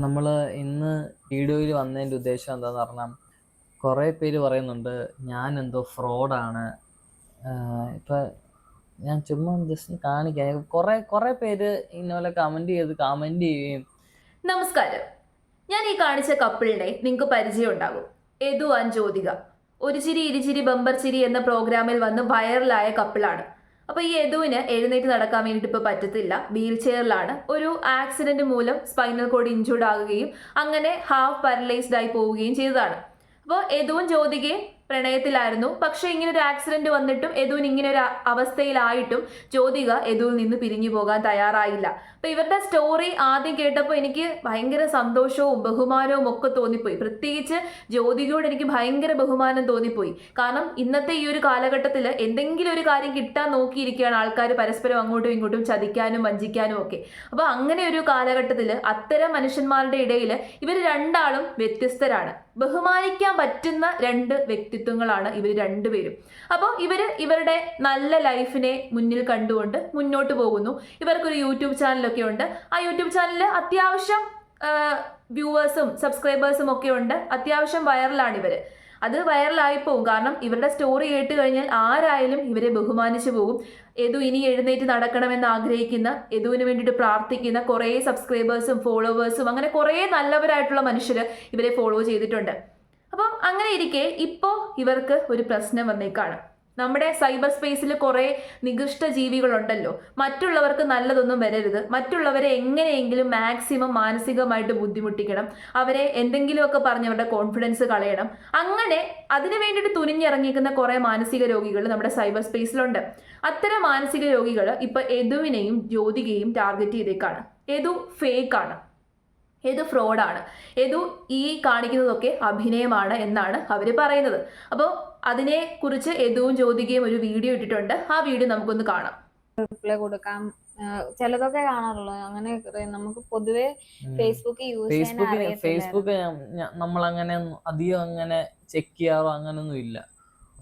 നമ്മൾ ഇന്ന് വീഡിയോയിൽ വന്നതിൻ്റെ ഉദ്ദേശം എന്താണെന്ന് പറഞ്ഞാൽ കുറേ പേര് പറയുന്നുണ്ട് ഞാൻ എന്തോ ഫ്രോഡാണ്. ഇപ്പം ഞാൻ ചുമ്മാ ജസ്റ്റ് കാണിക്കാം. കുറേ പേര് ഇന്നപോലെ കമൻറ്റ് ചെയ്യുകയും. നമസ്കാരം. ഞാൻ ഈ കാണിച്ച കപ്പിളിനെ നിങ്ങൾക്ക് പരിചയം ഉണ്ടാകും. യദു ആൻഡ് ജ്യോതിക. ഒരു ചിരി ഇരുചിരി ബമ്പർ ചിരി എന്ന പ്രോഗ്രാമിൽ വന്ന് വൈറലായ കപ്പിളാണ്. അപ്പോൾ ഈ യദുവിന് എഴുന്നേറ്റ് നടക്കാൻ വേണ്ടിയിട്ട് ഇപ്പോൾ പറ്റത്തില്ല, വീൽ ചെയറിലാണ്. ഒരു ആക്സിഡന്റ് മൂലം സ്പൈനൽ കോഡ് ഇഞ്ചുർഡ് ആകുകയും അങ്ങനെ ഹാഫ് പാരലൈസ്ഡ് ആയി പോവുകയും ചെയ്തതാണ്. അപ്പോൾ യദുവും ജ്യോതികയും പ്രണയത്തിലായിരുന്നു. പക്ഷെ ഇങ്ങനെ ഒരു ആക്സിഡന്റ് വന്നിട്ടും യദുവിന് ഇങ്ങനെ ഒരു അവസ്ഥയിലായിട്ടും ജ്യോതിക യദുവിൽ നിന്ന് പിരിഞ്ഞു പോകാൻ തയ്യാറായില്ല. അപ്പൊ ഇവരുടെ സ്റ്റോറി ആദ്യം കേട്ടപ്പോൾ എനിക്ക് ഭയങ്കര സന്തോഷവും ബഹുമാനവും ഒക്കെ തോന്നിപ്പോയി. പ്രത്യേകിച്ച് ജ്യോതികയോട് എനിക്ക് ഭയങ്കര ബഹുമാനം തോന്നിപ്പോയി. കാരണം ഇന്നത്തെ ഈ ഒരു കാലഘട്ടത്തിൽ എന്തെങ്കിലും ഒരു കാര്യം കിട്ടാൻ നോക്കിയിരിക്കുകയാണ് ആൾക്കാർ, പരസ്പരം അങ്ങോട്ടും ഇങ്ങോട്ടും ചതിക്കാനും വഞ്ചിക്കാനും ഒക്കെ. അപ്പൊ അങ്ങനെ ഒരു കാലഘട്ടത്തിൽ അത്തരം മനുഷ്യന്മാരുടെ ഇടയിൽ ഇവർ രണ്ടാളും വ്യത്യസ്തരാണ്. ബഹുമാനിക്കാൻ പറ്റുന്ന രണ്ട് വ്യക്തിത്വങ്ങളാണ് ഇവർ രണ്ടുപേരും. അപ്പോൾ ഇവരുടെ നല്ല ലൈഫിനെ മുന്നിൽ കണ്ടുകൊണ്ട് മുന്നോട്ട് പോകുന്നു. ഇവർക്കൊരു യൂട്യൂബ് ചാനലൊക്കെ ഉണ്ട്. ആ യൂട്യൂബ് ചാനലിൽ അത്യാവശ്യം വ്യൂവേഴ്സും സബ്സ്ക്രൈബേഴ്സും ഒക്കെ ഉണ്ട്. അത്യാവശ്യം വൈറലാണ് ഇവർ. അത് വൈറലായി പോകും. കാരണം ഇവരുടെ സ്റ്റോറി കേട്ട് കഴിഞ്ഞാൽ ആരായാലും ഇവരെ ബഹുമാനിച്ചു പോകും. യദു ഇനി എഴുന്നേറ്റ് നടക്കണമെന്ന് ആഗ്രഹിക്കുന്ന, യദുവിന് വേണ്ടിയിട്ട് പ്രാർത്ഥിക്കുന്ന കുറേ സബ്സ്ക്രൈബേഴ്സും ഫോളോവേഴ്സും അങ്ങനെ കുറേ നല്ലവരായിട്ടുള്ള മനുഷ്യർ ഇവരെ ഫോളോ ചെയ്തിട്ടുണ്ട്. അപ്പം അങ്ങനെ ഇരിക്കെ ഇപ്പോൾ ഇവർക്ക് ഒരു പ്രശ്നം വന്നേക്കാണ്. നമ്മുടെ സൈബർ സ്പേസിൽ കുറേ നികൃഷ്ട ജീവികളുണ്ടല്ലോ. മറ്റുള്ളവർക്ക് നല്ലതൊന്നും വരരുത്, മറ്റുള്ളവരെ എങ്ങനെയെങ്കിലും മാക്സിമം മാനസികമായിട്ട് ബുദ്ധിമുട്ടിക്കണം, അവരെ എന്തെങ്കിലുമൊക്കെ പറഞ്ഞ് അവരുടെ കോൺഫിഡൻസ് കളയണം. അങ്ങനെ അതിനു വേണ്ടിയിട്ട് തുനിഞ്ഞിറങ്ങിയിരിക്കുന്ന കുറേ മാനസിക രോഗികൾ നമ്മുടെ സൈബർ സ്പേസിലുണ്ട്. അത്തരം മാനസിക രോഗികൾ ഇപ്പൊ യദുവിനെയും ജ്യോതികയും ടാർഗറ്റ് ചെയ്തേക്കാണ്. യദു ഫേക്കാണ്, യദു ഫ്രോഡാണ്, യദു ഈ കാണിക്കുന്നതൊക്കെ അഭിനയമാണ് എന്നാണ് അവർ പറയുന്നത്. അപ്പോൾ അതിനെ കുറിച്ച് യദുവും ജ്യോതികയും ഒരു വീഡിയോ ഇട്ടിട്ടുണ്ട്. ആ വീഡിയോ നമുക്കൊന്ന് കാണാം. റിപ്ലൈ കൊടുക്കാം, ചിലതൊക്കെ കാണാറുള്ളൂ. അങ്ങനെ നമുക്ക് പൊതുവെ ഫേസ്ബുക്ക് ഫേസ്ബുക്ക് നമ്മൾ അങ്ങനെ അധികം അങ്ങനെ ചെക്ക് ചെയ്യാറോ അങ്ങനൊന്നും ഇല്ല.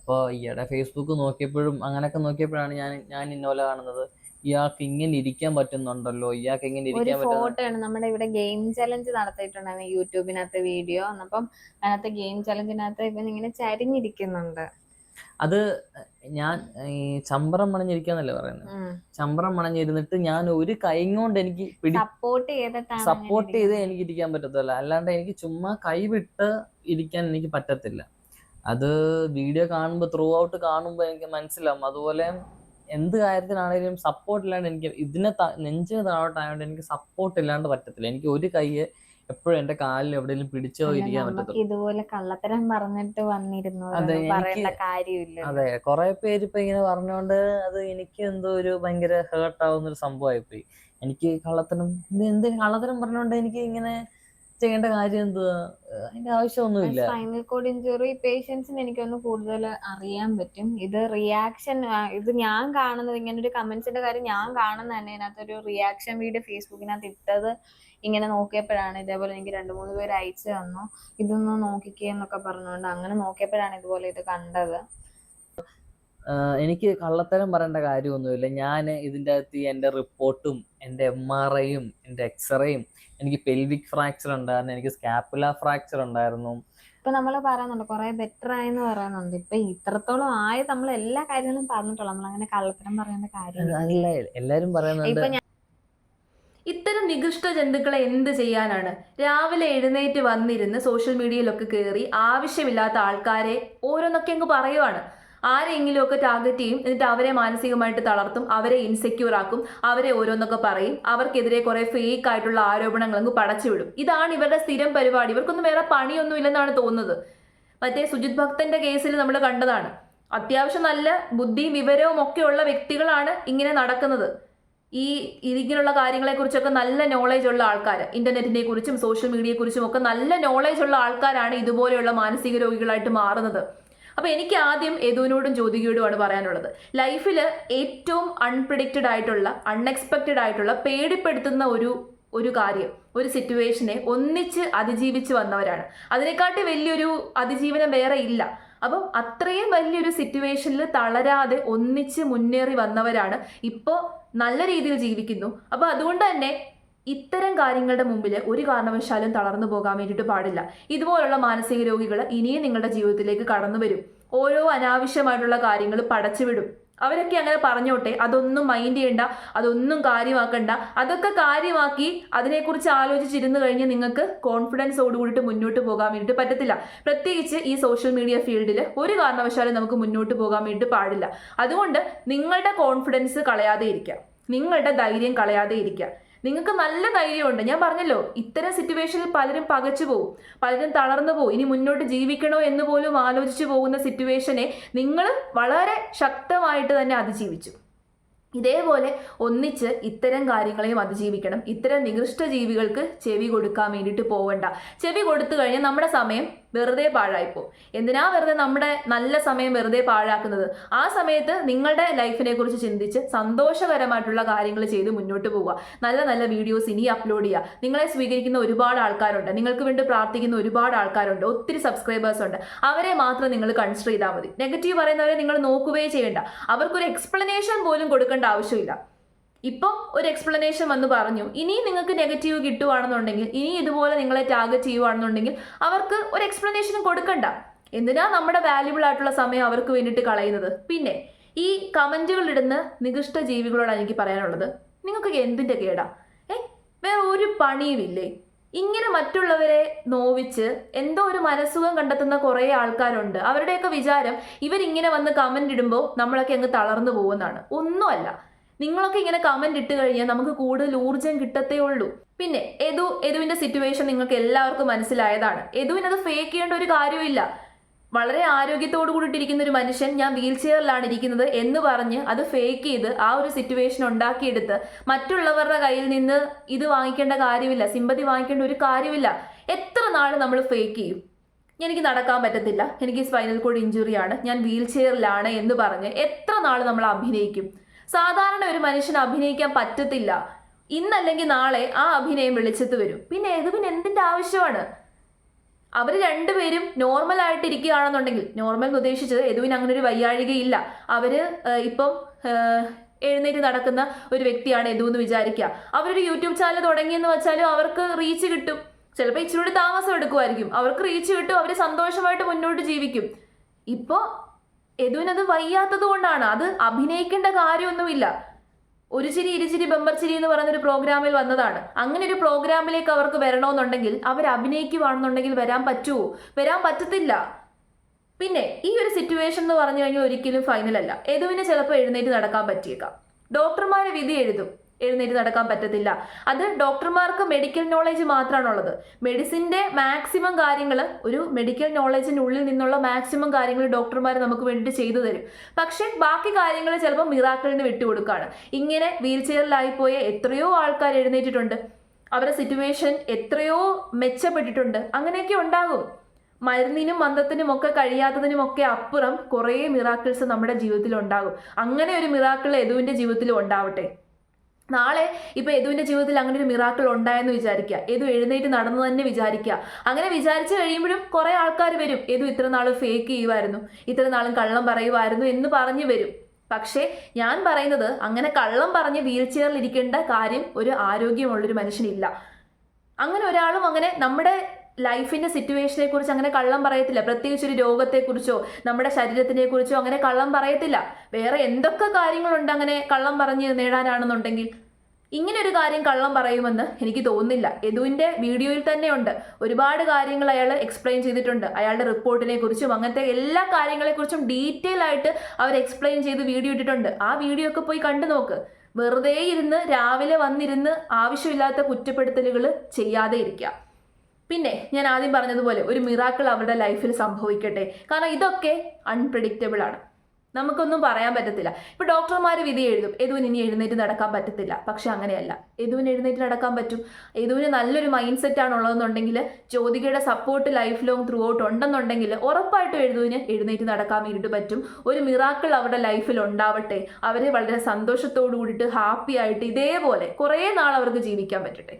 അപ്പോൾ ഈയിടെ ഫേസ്ബുക്ക് നോക്കിയപ്പോഴും അങ്ങനെയൊക്കെ നോക്കിയപ്പോഴാണ് ഞാൻ ഇന്നോല കാണുന്നത്. ഇയാൾക്ക് ഇങ്ങനെ ഇരിക്കാൻ പറ്റുന്നുണ്ടല്ലോ, ഇയാൾക്ക് ഇങ്ങനെ ഇരിക്കാൻ പറ്റും. ഫോട്ടോ ആണ് നമ്മുടെ ഇവിടെ ഗെയിം ചലഞ്ച് നടത്തിയിട്ടുണ്ടായിരുന്നു യൂട്യൂബിനകത്ത് വീഡിയോ. അപ്പം അതിനകത്ത് ഗെയിം ചലഞ്ചിനകത്ത് ഇവൻ ഇങ്ങനെ ചരിഞ്ഞിരിക്കുന്നുണ്ട്. അത് ഞാൻ ഈ ചമ്പറം മണഞ്ഞിരിക്കാന്നല്ലേ പറയുന്നത്. ചമ്പറം മണഞ്ഞിരുന്നിട്ട് ഞാൻ ഒരു കൈ കൊണ്ട് എനിക്ക് സപ്പോർട്ട് ചെയ്ത് എനിക്ക് ഇരിക്കാൻ പറ്റത്തില്ല. അല്ലാണ്ട് എനിക്ക് ചുമ്മാ കൈവിട്ട് ഇരിക്കാൻ എനിക്ക് പറ്റത്തില്ല. അത് വീഡിയോ കാണുമ്പോൾ ത്രൂ ഔട്ട് കാണുമ്പോൾ എനിക്ക് മനസ്സിലാവും. അതുപോലെ എന്ത് കാര്യത്തിനാണെങ്കിലും സപ്പോർട്ട് ഇല്ലാണ്ട് എനിക്ക് നെഞ്ചിന് താഴോട്ടായതുകൊണ്ട് എനിക്ക് സപ്പോർട്ട് ഇല്ലാണ്ട് പറ്റത്തില്ല. എനിക്ക് ഒരു കൈ എപ്പോഴും എന്റെ കാലിൽ എവിടെയെങ്കിലും പിടിച്ചോ ഇരിക്കാൻ പറ്റത്തില്ല. ഇതുപോലെ കള്ളത്തരം പറഞ്ഞിട്ട് വന്നിരുന്നു. അതെ, കുറെ പേര് ഇപ്പൊ ഇങ്ങനെ പറഞ്ഞോണ്ട് അത് എനിക്ക് എന്തോ ഒരു ഭയങ്കര ഹേർട്ട് ആവുന്ന ഒരു സംഭവമായിപ്പോയി. എനിക്ക് കള്ളത്തരം പറഞ്ഞോണ്ട് എനിക്ക് ഇങ്ങനെ ചെയ്യേണ്ട കാര്യം എന്തുവാ? അതിന്റെ ആവശ്യമൊന്നുമില്ല. സ്പൈനൽ കോഡ് ഇഞ്ചുറി പേഷ്യൻസിന് എനിക്കൊന്ന് കൂടുതൽ അറിയാൻ പറ്റും. ഇത് റിയാക്ഷൻ, ഇത് ഞാൻ കാണുന്നത് ഇങ്ങനെ ഒരു കമന്റ്സിന്റെ കാര്യം ഞാൻ കാണുന്നത് തന്നെ ഇതിനകത്തൊരു റിയാക്ഷൻ വീഡിയോ ഫേസ്ബുക്കിനകത്ത് ഇട്ടത് ഇങ്ങനെ നോക്കിയപ്പോഴാണ്. ഇതേപോലെ എനിക്ക് 2-3 പേര് അയച്ചു തന്നു, ഇതൊന്ന് നോക്കിക്കേ എന്നൊക്കെ പറഞ്ഞുകൊണ്ട്. അങ്ങനെ നോക്കിയപ്പോഴാണ് ഇതുപോലെ ഇത് കണ്ടത്. എനിക്ക് കള്ളത്തരം പറയേണ്ട കാര്യമൊന്നുമില്ല. ഞാൻ ഇതിൻ്റെ അകത്ത് എൻ്റെ റിപ്പോർട്ടും എൻ്റെ MRIയും എൻ്റെ എക്സ്റേയും, എനിക്ക് പെൽവിക് ഫ്രാക്ചർ ഉണ്ടായിരുന്നു, എനിക്ക് സ്കാപ്പുല ഫ്രാക്ചർ ഉണ്ടായിരുന്നു. ഇപ്പൊ നമ്മള് പറയുന്നുണ്ട് കുറെ ബെറ്റർ ആയെന്ന് പറയുന്നുണ്ട്. ഇപ്പൊ ഇത്രത്തോളം ആയത് നമ്മൾ എല്ലാ കാര്യങ്ങളും പറഞ്ഞിട്ടുള്ളൂ. നമ്മൾ അങ്ങനെ കള്ളത്തരം പറയേണ്ട കാര്യം എല്ലാരും പറയുന്നുണ്ട്. ഇത്തരം നികൃഷ്ട ജന്തുക്കളെ എന്ത് ചെയ്യാനാണ്? രാവിലെ എഴുന്നേറ്റ് വന്നിരുന്ന് സോഷ്യൽ മീഡിയയിലൊക്കെ കയറി ആവശ്യമില്ലാത്ത ആൾക്കാരെ ഓരോന്നൊക്കെ അങ്ങ് പറയുവാണ്. ആരെങ്കിലും ഒക്കെ ടാർഗറ്റ് ചെയ്യും, എന്നിട്ട് അവരെ മാനസികമായിട്ട് തളർത്തും, അവരെ ഇൻസെക്യൂർ ആക്കും, അവരെ ഓരോന്നൊക്കെ പറയും, അവർക്കെതിരെ കുറെ ഫേക്ക് ആയിട്ടുള്ള ആരോപണങ്ങൾ അങ്ങ് പടച്ചുവിടും. ഇതാണ് ഇവരുടെ സ്ഥിരം പരിപാടി. ഇവർക്കൊന്നും വേറെ പണിയൊന്നും ഇല്ലെന്നാണ് തോന്നുന്നത്. മറ്റേ സുജിത് ഭക്തന്റെ കേസിൽ നമ്മൾ കണ്ടതാണ്. അത്യാവശ്യം നല്ല ബുദ്ധിയും വിവരവും ഒക്കെ ഉള്ള വ്യക്തികളാണ് ഇങ്ങനെ നടക്കുന്നത്. ഇതിങ്ങനെയുള്ള കാര്യങ്ങളെക്കുറിച്ചൊക്കെ നല്ല നോളേജ് ഉള്ള ആൾക്കാർ, ഇന്റർനെറ്റിനെ കുറിച്ചും സോഷ്യൽ മീഡിയയെ കുറിച്ചും ഒക്കെ നല്ല നോളേജ് ഉള്ള ആൾക്കാരാണ് ഇതുപോലെയുള്ള മാനസിക രോഗികളായിട്ട് മാറുന്നത്. അപ്പൊ എനിക്ക് ആദ്യം യദുവിനോടും ജ്യോതികയോടുമാണ് പറയാനുള്ളത്. ലൈഫിൽ ഏറ്റവും അൺപ്രിഡിക്റ്റഡ് ആയിട്ടുള്ള, അൺഎക്സ്പെക്റ്റഡ് ആയിട്ടുള്ള, പേടിപ്പെടുത്തുന്ന ഒരു കാര്യം, ഒരു സിറ്റുവേഷനെ ഒന്നിച്ച് അതിജീവിച്ച് വന്നവരാണ്. അതിനെക്കാട്ടി വലിയൊരു അതിജീവനം വേറെ ഇല്ല. അപ്പം അത്രയും വലിയൊരു സിറ്റുവേഷനിൽ തളരാതെ ഒന്നിച്ച് മുന്നേറി വന്നവരാണ്. ഇപ്പോൾ നല്ല രീതിയിൽ ജീവിക്കുന്നു. അപ്പോൾ അതുകൊണ്ട് തന്നെ ഇത്തരം കാര്യങ്ങളുടെ മുമ്പിൽ ഒരു കാരണവശാലും തളർന്നു പോകാൻ വേണ്ടിയിട്ട് പാടില്ല. ഇതുപോലുള്ള മാനസിക രോഗികൾ ഇനിയും നിങ്ങളുടെ ജീവിതത്തിലേക്ക് കടന്നു വരും. ഓരോ അനാവശ്യമായിട്ടുള്ള കാര്യങ്ങൾ പടച്ചുവിടും. അവരൊക്കെ അങ്ങനെ പറഞ്ഞോട്ടെ, അതൊന്നും മൈൻഡ് ചെയ്യണ്ട, അതൊന്നും കാര്യമാക്കണ്ട. അതൊക്കെ കാര്യമാക്കി അതിനെക്കുറിച്ച് ആലോചിച്ചിരുന്നു കഴിഞ്ഞ് നിങ്ങൾക്ക് കോൺഫിഡൻസോട് കൂടിയിട്ട് മുന്നോട്ട് പോകാൻ വേണ്ടിയിട്ട് പറ്റത്തില്ല. പ്രത്യേകിച്ച് ഈ സോഷ്യൽ മീഡിയ ഫീൽഡിൽ ഒരു കാരണവശാലും നമുക്ക് മുന്നോട്ട് പോകാൻ വേണ്ടിയിട്ട് പാടില്ല. അതുകൊണ്ട് നിങ്ങളുടെ കോൺഫിഡൻസ് കളയാതെ ഇരിക്കുക, നിങ്ങളുടെ ധൈര്യം കളയാതെ ഇരിക്കുക. നിങ്ങൾക്ക് നല്ല ധൈര്യമുണ്ട്. ഞാൻ പറഞ്ഞല്ലോ, ഇത്തരം സിറ്റുവേഷനിൽ പലരും പകച്ചു പോകും, പലരും തളർന്നു പോകും. ഇനി മുന്നോട്ട് ജീവിക്കണോ എന്ന് പോലും ആലോചിച്ചു പോകുന്ന സിറ്റുവേഷനെ നിങ്ങൾ വളരെ ശക്തമായിട്ട് തന്നെ അതിജീവിച്ചു. ഇതേപോലെ ഒന്നിച്ച് ഇത്തരം കാര്യങ്ങളെയും അതിജീവിക്കണം. ഇത്തരം നികൃഷ്ട ജീവികൾക്ക് ചെവി കൊടുക്കാൻ വേണ്ടിയിട്ട് പോവണ്ട. ചെവി കൊടുത്തു കഴിഞ്ഞാൽ നമ്മുടെ സമയം വെറുതെ പാഴായിപ്പോവും. എന്തിനാ വെറുതെ നമ്മുടെ നല്ല സമയം വെറുതെ പാഴാക്കുന്നത്? ആ സമയത്ത് നിങ്ങളുടെ ലൈഫിനെ കുറിച്ച് ചിന്തിച്ച് സന്തോഷകരമായിട്ടുള്ള കാര്യങ്ങൾ ചെയ്ത് മുന്നോട്ട് പോവുക. നല്ല നല്ല വീഡിയോസ് ഇനി അപ്ലോഡ് ചെയ്യുക. നിങ്ങളെ സ്വീകരിക്കുന്ന ഒരുപാട് ആൾക്കാരുണ്ട്, നിങ്ങൾക്ക് വേണ്ടി പ്രാർത്ഥിക്കുന്ന ഒരുപാട് ആൾക്കാരുണ്ട്, ഒത്തിരി സബ്സ്ക്രൈബേഴ്സ് ഉണ്ട്. അവരെ മാത്രം നിങ്ങൾ കൺസിഡർ ചെയ്താൽ മതി. നെഗറ്റീവ് പറയുന്നവരെ നിങ്ങൾ നോക്കുകയേ ചെയ്യേണ്ട. അവർക്കൊരു എക്സ്പ്ലനേഷൻ പോലും കൊടുക്കേണ്ട ആവശ്യമില്ല. ഇപ്പം ഒരു എക്സ്പ്ലനേഷൻ വന്ന് പറഞ്ഞു, ഇനി നിങ്ങൾക്ക് നെഗറ്റീവ് കിട്ടുവാണെന്നുണ്ടെങ്കിൽ, ഇനി ഇതുപോലെ നിങ്ങളെ ടാർഗറ്റ് ചെയ്യുവാണെന്നുണ്ടെങ്കിൽ അവർക്ക് ഒരു എക്സ്പ്ലനേഷനും കൊടുക്കണ്ട. എന്തിനാ നമ്മുടെ വാല്യുബിൾ ആയിട്ടുള്ള സമയം അവർക്ക് വേണ്ടിയിട്ട് കളയുന്നത്? പിന്നെ ഈ കമന്റുകൾ ഇടുന്ന നികൃഷ്ട ജീവികളോടാണ് എനിക്ക് പറയാനുള്ളത്, നിങ്ങൾക്ക് എന്തിൻ്റെ കേടാ? വേറെ ഒരു പണിയുമില്ലേ? ഇങ്ങനെ മറ്റുള്ളവരെ നോവിച്ച് എന്തോ ഒരു മനസ്സുഖം കണ്ടെത്തുന്ന കുറേ ആൾക്കാരുണ്ട്. അവരുടെയൊക്കെ വിചാരം ഇവരിങ്ങനെ വന്ന് കമന്റ് ഇടുമ്പോൾ നമ്മളൊക്കെ അങ്ങ് തളർന്നു പോകുന്നതാണ്. ഒന്നുമല്ല. നിങ്ങളൊക്കെ ഇങ്ങനെ കമന്റ് ഇട്ട് കഴിഞ്ഞാൽ നമുക്ക് കൂടുതൽ ഊർജ്ജം കിട്ടത്തേ ഉള്ളൂ. പിന്നെ എതുവിന്റെ സിറ്റുവേഷൻ നിങ്ങൾക്ക് എല്ലാവർക്കും മനസ്സിലായതാണ്. എതുവിനത് ഫേക്ക് ചെയ്യേണ്ട ഒരു കാര്യമില്ല. വളരെ ആരോഗ്യത്തോടു കൂടിയിട്ടിരിക്കുന്ന ഒരു മനുഷ്യൻ ഞാൻ വീൽ ചെയറിലാണ് ഇരിക്കുന്നത് എന്ന് പറഞ്ഞ് അത് ഫേക്ക് ചെയ്ത് ആ ഒരു സിറ്റുവേഷൻ ഉണ്ടാക്കിയെടുത്ത് മറ്റുള്ളവരുടെ കയ്യിൽ നിന്ന് ഇത് വാങ്ങിക്കേണ്ട കാര്യമില്ല, സിമ്പതി വാങ്ങിക്കേണ്ട ഒരു കാര്യമില്ല. എത്ര നാൾ നമ്മൾ ഫേക്ക് ചെയ്യും? എനിക്ക് നടക്കാൻ പറ്റത്തില്ല, എനിക്ക് സ്പൈനൽ കോഡ് ഇഞ്ചുറിയാണ്, ഞാൻ വീൽ ചെയറിലാണ് എന്ന് പറഞ്ഞ് എത്ര നാൾ നമ്മൾ അഭിനയിക്കും? സാധാരണ ഒരു മനുഷ്യന് അഭിനയിക്കാൻ പറ്റത്തില്ല. ഇന്നല്ലെങ്കിൽ നാളെ ആ അഭിനയം വെളിച്ചത്ത് വരും. പിന്നെ എതുവിന് എന്തിൻ്റെ ആവശ്യമാണ്? അവർ രണ്ടുപേരും നോർമൽ ആയിട്ട് ഇരിക്കുകയാണെന്നുണ്ടെങ്കിൽ, നോർമൽ എന്ന് ഉദ്ദേശിച്ചത് എതുവിന് അങ്ങനെ ഒരു വയ്യാഴികയില്ല, അവര് ഇപ്പം എഴുന്നേറ്റ് നടക്കുന്ന ഒരു വ്യക്തിയാണ് എതു എന്ന് വിചാരിക്കുക. അവരൊരു യൂട്യൂബ് ചാനൽ തുടങ്ങിയെന്ന് വെച്ചാലും അവർക്ക് റീച്ച് കിട്ടും. ചിലപ്പോൾ ഇച്ചിരി താമസം എടുക്കുമായിരിക്കും, അവർക്ക് റീച്ച് കിട്ടും, അവർ സന്തോഷമായിട്ട് മുന്നോട്ട് ജീവിക്കും. ഇപ്പോൾ എതുവിനത് വയ്യാത്തത് കൊണ്ടാണ്. അത് അഭിനയിക്കേണ്ട കാര്യമൊന്നുമില്ല. ഒരു ചിരി ഇരുചിരി ബമ്പർ ചിരി എന്ന് പറയുന്നൊരു പ്രോഗ്രാമിൽ വന്നതാണ്. അങ്ങനെ ഒരു പ്രോഗ്രാമിലേക്ക് അവർക്ക് വരണമെന്നുണ്ടെങ്കിൽ അവർ അഭിനയിക്കുവാണെന്നുണ്ടെങ്കിൽ വരാൻ പറ്റുമോ? വരാൻ പറ്റത്തില്ല. പിന്നെ ഈ ഒരു സിറ്റുവേഷൻ എന്ന് പറഞ്ഞു കഴിഞ്ഞാൽ ഒരിക്കലും ഫൈനൽ അല്ല. എതുവിന് ചിലപ്പോൾ എഴുന്നേറ്റ് നടക്കാൻ പറ്റിയേക്കാം. ഡോക്ടർമാരെ വിധി എഴുതും, എഴുന്നേറ്റ് നടക്കാൻ പറ്റത്തില്ല. അത് ഡോക്ടർമാർക്ക് മെഡിക്കൽ നോളേജ് മാത്രമാണുള്ളത്. മെഡിസിൻ്റെ മാക്സിമം കാര്യങ്ങൾ, ഒരു മെഡിക്കൽ നോളേജിനുള്ളിൽ നിന്നുള്ള മാക്സിമം കാര്യങ്ങൾ ഡോക്ടർമാർ നമുക്ക് വേണ്ടിയിട്ട് ചെയ്തു തരും. പക്ഷേ ബാക്കി കാര്യങ്ങൾ ചിലപ്പോൾ മിറാക്കിളിന് വിട്ടുകൊടുക്കുകയാണ്. ഇങ്ങനെ വീൽ ചെയറിലായിപ്പോയ എത്രയോ ആൾക്കാർ എഴുന്നേറ്റിട്ടുണ്ട്, അവരുടെ സിറ്റുവേഷൻ എത്രയോ മെച്ചപ്പെട്ടിട്ടുണ്ട്. അങ്ങനെയൊക്കെ ഉണ്ടാകും. മരുന്നിനും മന്ത്രത്തിനും ഒക്കെ കഴിയാത്തതിനും ഒക്കെ അപ്പുറം കുറേ മിറാക്കിൾസ് നമ്മുടെ ജീവിതത്തിൽ ഉണ്ടാകും. അങ്ങനെ ഒരു മിറാക്കിൾ എതുവിൻ്റെ ജീവിതത്തിലും ഉണ്ടാവട്ടെ. നാളെ ഇപ്പൊ എതുവിന്റെ ജീവിതത്തിൽ അങ്ങനെ ഒരു മിറാക്കിൾ ഉണ്ടായെന്ന് വിചാരിക്കുക, എതു എഴുന്നേറ്റ് നടന്നു തന്നെ വിചാരിക്കുക. അങ്ങനെ വിചാരിച്ചു കഴിയുമ്പോഴും കുറെ ആൾക്കാർ വരും, എതു ഇത്ര നാളും ഫേക്ക് ചെയ്യുമായിരുന്നു, ഇത്ര നാളും കള്ളം പറയുമായിരുന്നു എന്ന് പറഞ്ഞു വരും. പക്ഷേ ഞാൻ പറയുന്നത്, അങ്ങനെ കള്ളം പറഞ്ഞ് വീൽ ചെയറിൽ ഇരിക്കേണ്ട കാര്യം ഒരു ആരോഗ്യമുള്ളൊരു മനുഷ്യനില്ല. അങ്ങനെ ഒരാളും അങ്ങനെ നമ്മുടെ ലൈഫിന്റെ സിറ്റുവേഷനെ കുറിച്ച് അങ്ങനെ കള്ളം പറയത്തില്ല. പ്രത്യേകിച്ച് ഒരു രോഗത്തെക്കുറിച്ചോ നമ്മുടെ ശരീരത്തിനെ കുറിച്ചോ അങ്ങനെ കള്ളം പറയത്തില്ല. വേറെ എന്തൊക്കെ കാര്യങ്ങളുണ്ട് അങ്ങനെ കള്ളം പറഞ്ഞ് നേടാനാണെന്നുണ്ടെങ്കിൽ? ഇങ്ങനെ ഒരു കാര്യം കള്ളം പറയുമെന്ന് എനിക്ക് തോന്നുന്നില്ല. എതുവിൻ്റെ വീഡിയോയിൽ തന്നെയുണ്ട്, ഒരുപാട് കാര്യങ്ങൾ അയാൾ എക്സ്പ്ലെയിൻ ചെയ്തിട്ടുണ്ട്. അയാളുടെ റിപ്പോർട്ടിനെ കുറിച്ചും അങ്ങനത്തെ എല്ലാ കാര്യങ്ങളെക്കുറിച്ചും ഡീറ്റെയിൽ ആയിട്ട് അവർ എക്സ്പ്ലെയിൻ ചെയ്ത് വീഡിയോ ഇട്ടിട്ടുണ്ട്. ആ വീഡിയോ ഒക്കെ പോയി കണ്ടു നോക്ക്. വെറുതെ ഇരുന്ന് രാവിലെ വന്നിരുന്ന് ആവശ്യമില്ലാത്ത കുറ്റപ്പെടുത്തലുകൾ ചെയ്യാതെ ഇരിക്കുക. പിന്നെ ഞാൻ ആദ്യം പറഞ്ഞതുപോലെ ഒരു മിറാക്കിൾ അവരുടെ ലൈഫിൽ സംഭവിക്കട്ടെ. കാരണം ഇതൊക്കെ അൺപ്രഡിക്റ്റബിൾ ആണ്, നമുക്കൊന്നും പറയാൻ പറ്റത്തില്ല. ഇപ്പോൾ ഡോക്ടർമാർ വിധി എഴുതും, എതുവിന് ഇനി എഴുന്നേറ്റ് നടക്കാൻ പറ്റത്തില്ല. പക്ഷെ അങ്ങനെയല്ല, എതുവിന് എഴുന്നേറ്റ് നടക്കാൻ പറ്റും. എതുവിന് നല്ലൊരു മൈൻഡ് സെറ്റാണ് ഉള്ളതെന്നുണ്ടെങ്കിൽ, ജ്യോതികയുടെ support life long throughout ഉണ്ടെന്നുണ്ടെങ്കിൽ ഉറപ്പായിട്ടും എതുവിന് എഴുന്നേറ്റ് നടക്കാൻ വേണ്ടിയിട്ട് പറ്റും. ഒരു മിറാക്കിൾ അവരുടെ ലൈഫിൽ ഉണ്ടാവട്ടെ. അവരെ വളരെ സന്തോഷത്തോടു കൂടിയിട്ട് ഹാപ്പി ആയിട്ട് ഇതേപോലെ കുറേ നാൾ അവർക്ക് ജീവിക്കാൻ പറ്റട്ടെ.